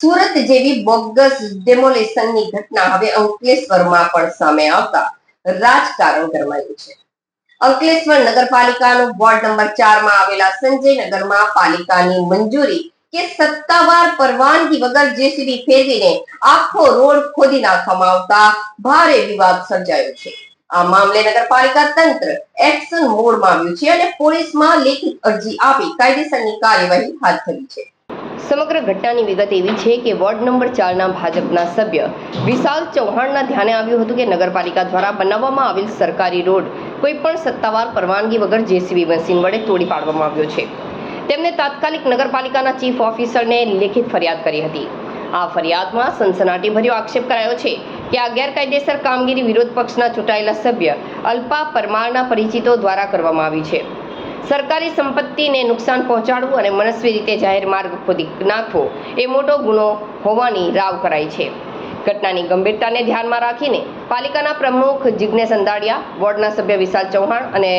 સુરત જેવી બોગસ ડેમોલેશનની ઘટના હવે અંકલેશ્વરમાં પણ સામે આવતા રાજકારણ ગરમાયું છે। અંકલેશ્વર નગરપાલિકાનું વોર્ડ નંબર 4 માં આવેલા સંજયનગરમાં પાલિકાની મંજૂરી કે સત્તાવાર પરવાનગી વગર જેસીબી ફેરવીને આખો રોડ ખોદી નાખવામાં આવતા ભારે વિવાદ સર્જાયો છે। આ મામલે નગરપાલિકા તંત્ર એક્શન મોડમાં આવ્યું છે અને પોલીસમાં લેખિત અરજી આપી કાયદેસરની કાર્યવાહી હાથ ધરી છે। સમગ્ર ઘટનાની વિગત એવી છે કે વોર્ડ નંબર 4 ના ભાજપના સભ્ય વિશાલ ચૌહાણના ધ્યાને આવ્યું હતું કે નગરપાલિકા દ્વારા બનાવવામાં આવેલ સરકારી રોડ કોઈ પણ સત્તાવાર પરવાનગી વગર જેસીબી મશીન વડે તોડી પાડવામાં આવ્યો છે। તેમને તાત્કાલિક નગરપાલિકાના ચીફ ઓફિસરને લેખિત ફરિયાદ કરી હતી। આ ફરિયાદમાં સનસનાટીભર્યો આક્ષેપ કરાયો છે કે આ ગેરકાયદેસર કામગીરી વિરોધ પક્ષના ચૂંટાયેલા સભ્ય અલ્પા પરમારના પરિચિતો દ્વારા કરવામાં આવી છે। સરકારી સંપત્તિને નુકસાન પહોંચાડવું અને મનસ્વી રીતે જાહેર માર્ગ ખોદી નાખવો એ મોટો ગુનો હોવાની રાવ કરાઈ છે। ઘટનાની ગંભીરતાને ધ્યાનમાં રાખીને પાલિકાના પ્રમુખ જિગ્નેશ અંધાડિયા, વોર્ડના સભ્ય વિશાલ ચૌહાણ અને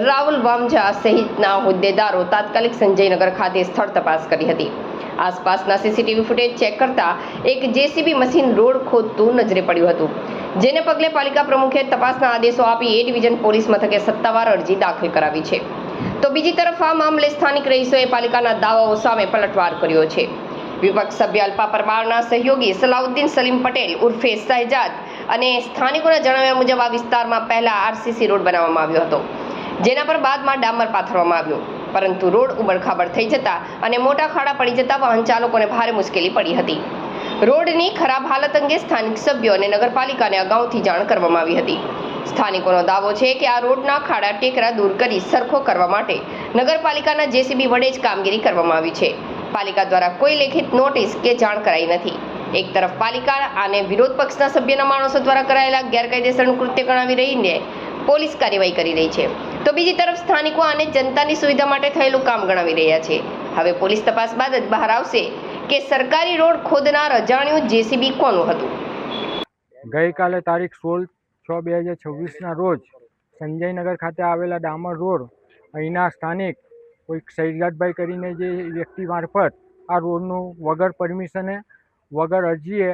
રાહુલ વામજા સહિતના હોદ્દેદારો તાત્કાલિક સંજયનગર ખાતે સ્થળ તપાસ કરી હતી। આસપાસના સીસીટીવી ફૂટેજ ચેક કરતા એક જેસીબી મશીન રોડ ખોદતું નજરે પડ્યું હતું, જેને પગલે પાલિકા પ્રમુખે તપાસના આદેશો આપી એ ડિવિઝન પોલીસ મથકે સત્તાવાર અરજી દાખલ કરાવી છે। તો બીજી તરફ આ મામલે સ્થાનિક રહીશોએ પાલિકાના દાવાઓ સામે પલટવાર કર્યો છે। વિપક્ષ સભ્ય અલ્પા પરમારના સહયોગી સલાઉદ્દીન સલીમ પટેલ ઉર્ફે શહેજાદ અને સ્થાનિકોના જણાવ્યા મુજબ આ વિસ્તારમાં પહેલા આરસીસી રોડ બનાવવામાં આવ્યો હતો, જેના પર બાદમાં ડામર પાથરવામાં આવ્યો, પરંતુ રોડ ઉબડખાબડ થઈ જતા અને મોટા ખાડા પડી જતા વાહન ચાલકોને ભારે મુશ્કેલી પડી હતી। રોડની ખરાબ હાલત અંગે સ્થાનિક સભ્યો અને નગરપાલિકાને અગાઉથી જાણ કરવામાં આવી હતી। સ્થાનિકોનો દાવો છે કે આ રોડના ખાડા ટેકરા દૂર કરી સરખો કરવા માટે નગરપાલિકાના જેસીબી વડે જ કામગીરી કરવામાં આવી છે। પાલિકા દ્વારા કોઈ લેખિત નોટિસ કે જાણ કરાઈ નથી। એક તરફ પાલિકા આને વિરોધ પક્ષના સભ્યના માણસો દ્વારા કરાયેલા ગેરકાયદેસરનું કૃત્ય ગણાવી રહીને પોલીસ કાર્યવાહી કરી રહી છે, તો બીજી તરફ સ્થાનિકો આને જનતાની સુવિધા માટે થયેલું કામ ગણાવી રહ્યા છે। હવે પોલીસ તપાસ બાદ જ બહાર આવશે કે સરકારી રોડ ખોદનાર અજાણ્યું જેસીબી કોનું હતું। ગઈકાલે તારીખ 16/6/2026ના રોજ સંજયનગર ખાતે આવેલા ડામર રોડ અહીંના સ્થાનિક કોઈક શૈલાદભાઈ કરીને જે વ્યક્તિ મારફત આ રોડનું વગર પરમિશને વગર અરજીએ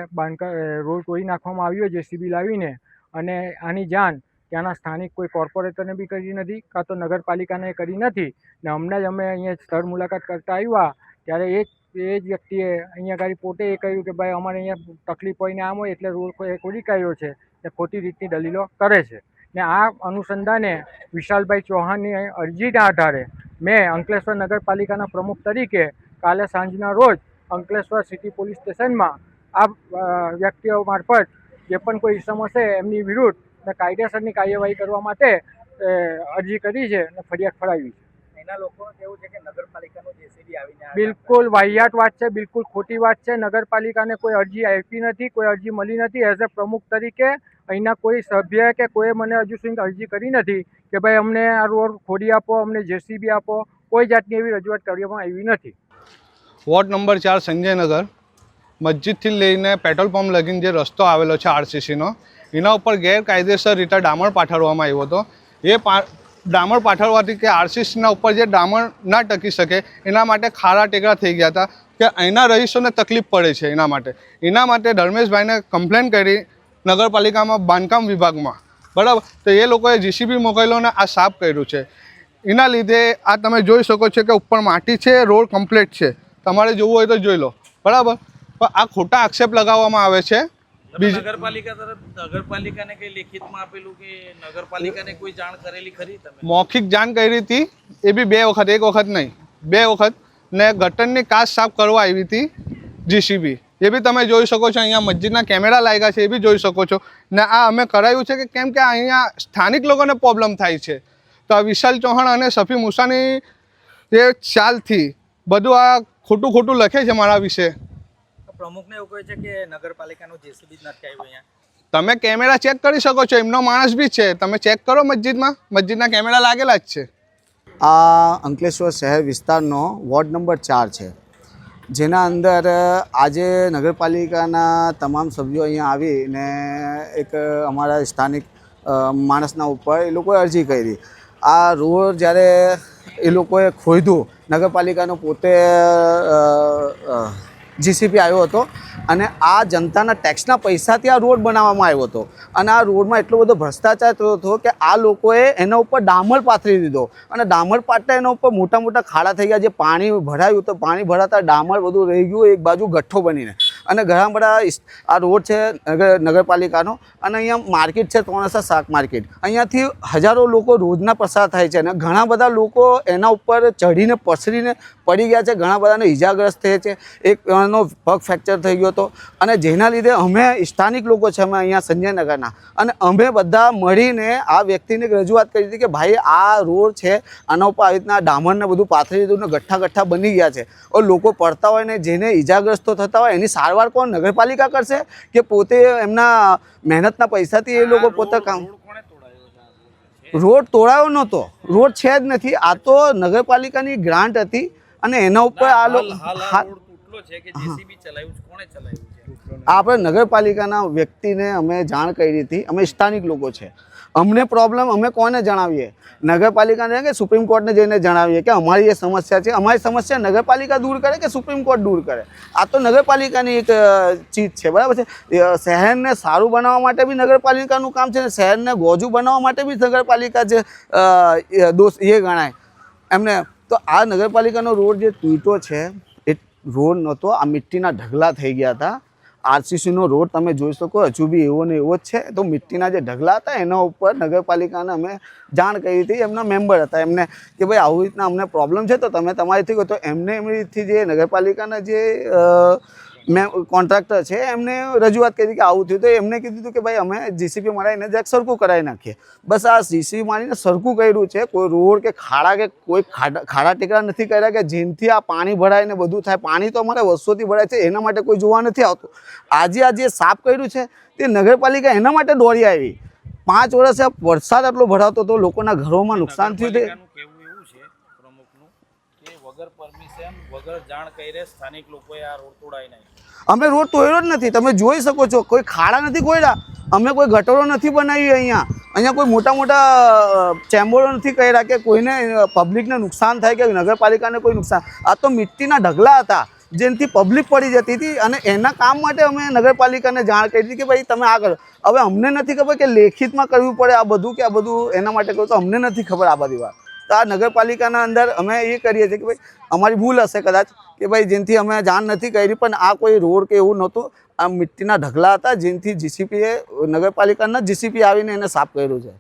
રોડ તોડી નાખવામાં આવ્યો જેસીબી લાવીને, અને આની જાણ ત્યાંના સ્થાનિક કોઈ કોર્પોરેટરને બી કરી નથી, કાં તો નગરપાલિકાને કરી નથી। ને હમણાં જ અમે અહીંયા સ્થળ મુલાકાત કરતા આવ્યા ત્યારે એ જ વ્યક્તિએ અહીંયા ગાડી પોતે એ કહ્યું કે ભાઈ અમારે અહીંયા તકલીફ હોય ને આમ હોય એટલે રોડ ખોદી કાઢ્યો છે, ને ખોટી રીતની દલીલો કરે છે। ને આ અનુસંધાને વિશાલભાઈ ચૌહાણની અરજીના આધારે મેં અંકલેશ્વર નગરપાલિકાના પ્રમુખ તરીકે કાલે સાંજના રોજ અંકલેશ્વર સિટી પોલીસ સ્ટેશનમાં આ વ્યક્તિઓ મારફત જે પણ કોઈ ઇસમો છે એમની વિરુદ્ધ કાયદેસરની કાર્યવાહી કરવા માટે અરજી કરી છે અને ફરિયાદ ફડાવી છે। એના લોકોનું કહેવું છે કે નગરપાલિકાનું જેસીબી આવીને બિલકુલ વાહિયાત વાત છે, બિલકુલ ખોટી વાત છે। નગરપાલિકાને કોઈ અરજી આપી નથી, કોઈ અરજી મળી નથી। એઝ એ પ્રમુખ તરીકે અહીંના કોઈ સભ્ય કે કોઈ મને હજુ સુધી અરજી કરી નથી કે ભાઈ અમને આ રોડ ખોદી આપો, અમને જેસીબી આપો, કોઈ જાતની એવી રજૂઆત કરવામાં આવી નથી। વોર્ડ નંબર 4 સંજયનગર મસ્જિદથી લઈને પેટ્રોલ પંપ લગીને જે રસ્તો આવેલો છે આરસીસીનો, એના ઉપર ગેરકાયદેસર રીતે ડામર પાથરવામાં આવ્યો હતો। એ ડામર પાથરવાથી કે આરસીસીના ઉપર જે ડામર ના ટકી શકે એના માટે ખાડા ટેકરા થઈ ગયા હતા કે અહીંના રહીશોને તકલીફ પડે છે। એના માટે ધર્મેશભાઈને કમ્પ્લેન કરી નગરપાલિકામાં બાંધકામ વિભાગમાં, બરાબર, તો એ લોકોએ જીસીબી મોકલ્યો ને આ સાફ કર્યું છે। એના લીધે આ તમે જોઈ શકો છો કે ઉપર માટી છે, રોડ કમ્પ્લીટ છે, તમારે જોવું હોય તો જોઈ લો, બરાબર। પણ આ ખોટા આક્ષેપ લગાવવામાં આવે છે। નગરપાલિકા તરફ નગરપાલિકાને કઈ લેખિતમાં આપેલું કે નગરપાલિકાને કોઈ જાણ કરેલી ખરી? તમે મૌખિક જાણ કરી હતી, એ બી 2 વખત, 1 વખત નહીં 2 વખત, ને ગટરની કાચ સાફ કરવા આવી હતી જીસીબી, એ બી તમે જોઈ શકો છો। અહીંયા મસ્જિદના કેમેરા લાગ્યા છે, એ બી જોઈ શકો છો। ને આ અમે કરાયું છે કે કેમ કે અહીંયા સ્થાનિક લોકોને પ્રોબ્લેમ થાય છે, તો આ વિશાલ ચૌહાણ અને સફી મુસાની એ ચાલથી બધું આ ખોટું લખે છે મારા વિશે। પ્રમુખને એવું કહે છે કે નગરપાલિકાનું જેસીબી નથી આવ્યું અહીંયા। તમે કેમેરા ચેક કરી શકો છો, એમનો માણસ બી છે, તમે ચેક કરો મસ્જિદના કેમેરા લાગેલા જ છે। આ અંકલેશ્વર શહેર વિસ્તારનો વોર્ડ નંબર 4 છે, જેના અંદર આજે નગરપાલિકાના તમામ સભ્યો અહીંયા આવીને એક અમારા સ્થાનિક માણસના ઉપર એ લોકોએ અરજી કરી। આ રોડ જ્યારે એ લોકોએ ખોદ્યું, નગરપાલિકાનો પોતે જીસીપી આવ્યો હતો અને આ જનતાના ટેક્સના પૈસાથી આ રોડ બનાવવામાં આવ્યો હતો અને આ રોડમાં એટલો બધો ભ્રષ્ટાચાર થયો હતો કે આ લોકોએ એના ઉપર ડામર પાથરી દીધો અને ડામર પાટતા એના ઉપર મોટા મોટા ખાડા થઈ ગયા. જે પાણી ભરાયું તો પાણી ભરાતા ડામર બધું રહી ગયું એક બાજુ ગઠ્ઠો બનીને. અને ઘણા બધા આ રોડ છે નગરપાલિકાનો અને અહીંયા માર્કેટ છે ત્રણસા શાક માર્કેટ. અહીંયાથી હજારો લોકો રોજના પસાર થાય છે અને ઘણા બધા લોકો એના ઉપર ચડીને પસરીને પડી ગયા છે. ઘણા બધાને ઈજાગ્રસ્ત થયા છે. એક નો પગ ફ્રેક્ચર થઈ ગયો હતો અને જેના લીધે અમે સ્થાનિક લોકો છે અમે અહીંયા સંજયનગરના અને અમે બધા મળીને આ વ્યક્તિને રજૂઆત કરી હતી કે ભાઈ આ રોડ છે આના ઉપર આવી રીતના ડામરને બધું પાથરી દીધું ને ગઠ્ઠા બની ગયા છે. લોકો પડતા હોય ને જેને ઈજાગ્રસ્તો થતા હોય એની સારવાર કોણ નગરપાલિકા કરશે કે પોતે એમના મહેનતના પૈસાથી એ લોકો પોતે કામ. રોડ તોડાયો નહોતો, રોડ છે જ નથી. આ તો નગરપાલિકાની ગ્રાન્ટ હતી અને એના ઉપર આ લોકો આપણે નગરપાલિકાના વ્યક્તિને અમે જાણ કરી હતી. અમે સ્થાનિક લોકો છે, અમને પ્રોબ્લેમ અમે કોને જણાવીએ? નગરપાલિકાને કે સુપ્રીમ કોર્ટને જઈને જણાવીએ કે અમારી એ સમસ્યા છે. અમારી સમસ્યા નગરપાલિકા દૂર કરે કે સુપ્રીમ કોર્ટ દૂર કરે? આ તો નગરપાલિકાની એક ચીજ છે, બરાબર છે. શહેરને સારું બનાવવા માટે બી નગરપાલિકાનું કામ છે ને શહેરને ગોજું બનાવવા માટે બી નગરપાલિકા જે દોષ એ ગણાય એમને. તો આ નગરપાલિકાનો રોડ જે તૂટ્યો છે એ રોડ નહોતો, આ મિટ્ટીના ઢગલા થઈ ગયા હતા. આરસીસીનો રોડ તમે જોઈ શકો હજુ બી એવો ને એવો જ છે. તો મિટ્ટીના જે ઢગલા હતા એના ઉપર નગરપાલિકાને અમે જાણ કરી હતી. એમના મેમ્બર હતા એમને કે ભાઈ આવી રીતના અમને પ્રોબ્લેમ છે તો તમે તમારીથી કહો. તો એમને એમનીથી જે નગરપાલિકાના જે કોન્ટ્રાક્ટર છે એમને રજૂઆત કરી કે આવું થયું. તો એમને કીધું હતું કે ભાઈ અમે જીસીપી મારીને જરાક સરખું કરાવી નાખીએ. બસ આ જીસીપી મારીને સરખું કર્યું છે. કોઈ રોડ કે ખાડા કે કોઈ ખાડા ટેકરા નથી કર્યા કે જેનાથી આ પાણી ભરાય ને બધું થાય. પાણી તો અમારે વર્ષોથી ભરાય છે, એના માટે કોઈ જોવા નથી આવતું. આજે જે સાફ કર્યું છે તે નગરપાલિકા એના માટે દોડી આવી. 5 વર્ષે વરસાદ આટલો ભરાતો હતો, લોકોના ઘરોમાં નુકસાન થયું. અમે રોડ તોડ્યો જ નથી, તમે જોઈ શકો છો. કોઈ ખાડા નથી કોયડા, અમે કોઈ ગટરો નથી બનાવી. અહીંયા કોઈ મોટા ચેમ્બરો નથી કર્યા કે કોઈને પબ્લિકને નુકસાન થાય કે નગરપાલિકાને કોઈ નુકસાન. આ તો મિટ્ટીના ઢગલા હતા જેનાથી પબ્લિક પડી જતી હતી અને એના કામ માટે અમે નગરપાલિકાને જાણ કરી હતી કે ભાઈ તમે આ કરો. હવે અમને નથી ખબર કે લેખિતમાં કરવું પડે આ બધું કે આ બધું એના માટે કહ્યું. તો અમને નથી ખબર આ બધી વાત. તો આ નગરપાલિકાના અંદર અમે એ કરીએ છીએ કે ભાઈ અમારી ભૂલ હશે કદાચ કે ભાઈ જેનાથી અમે જાણ નથી કરી. પણ આ કોઈ રોડ કે એવું નહોતું, આ મિટ્ટીના ઢગલા હતા જેનાથી જીસીપીએ નગરપાલિકાના જીસીપી આવીને એને સાફ કર્યું છે.